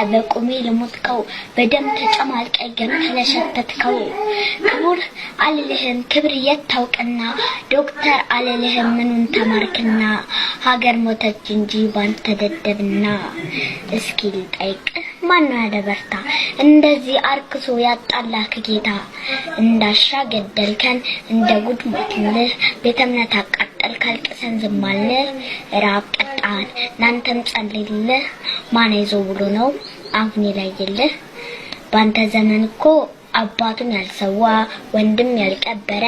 በቁሜ ልሞትከው በደም ተጨማልቀ ገምተለሸተትከው ክቡር አልልህም ክብር የታውቅና ዶክተር አልልህም ምኑን ተማርክና ሀገር ሞተች እንጂ ባንተ ደደብና እስኪ ልጠይቅ ማን ነው ያደበርታ እንደዚህ አርክሶ ያጣላክ ጌታ እንዳሻ ገደልከን እንደ ጉድ ሞትንልህ ቤተ እምነት አቃጠልክ አልቅሰን ዝም አልን ራብ ቀጣን ናንተም ጸልይልህ ማን ይዞ ብሎ ነው አሁን ይለይልህ ባንተ ዘመን እኮ አባቱን ያልሰዋ ወንድም ያልቀበረ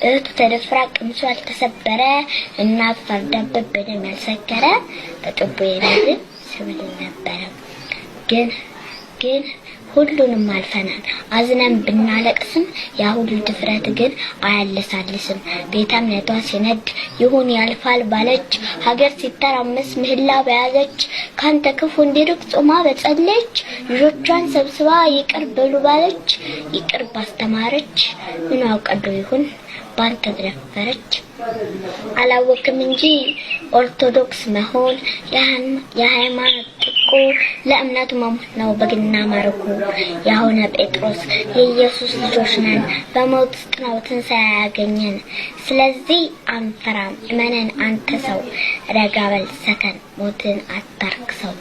እህቱ ተደፍራ ቅምሷ ያልተሰበረ እናት ፈርዳበት በደም ያልሰከረ በጥቦ የሌለ ስብል ነበር ግን ሁሉንም አልፈናል አዝነን ብናለቅስም ያ ሁሉ ድፍረት ግን አያለሳልስም ቤተ እምነቷ ሲነድ ይሁን ያልፋል ባለች ሀገር ሲተራመስ ምህላ በያዘች ካንተ ክፉ እንዲርቅ ጾማ በጸለች ልጆቿን ሰብስባ ይቅር በሉ ባለች ይቅር ባስተማረች ምን አውቀዶ ይሁን ባንተ ተደፈረች አላወቅም እንጂ ኦርቶዶክስ መሆን የሃይማኖት ጥቁ ለእምነቱ መሞት ነው በግና ማርኩ ያሆነ ጴጥሮስ የኢየሱስ ልጆች ነን በሞት ውስጥ ነው ትንሣኤ ያገኘን ስለዚህ አንፈራም እመነን አንተ ሰው ረጋ በል ሰከን ሞትን አታርክሰው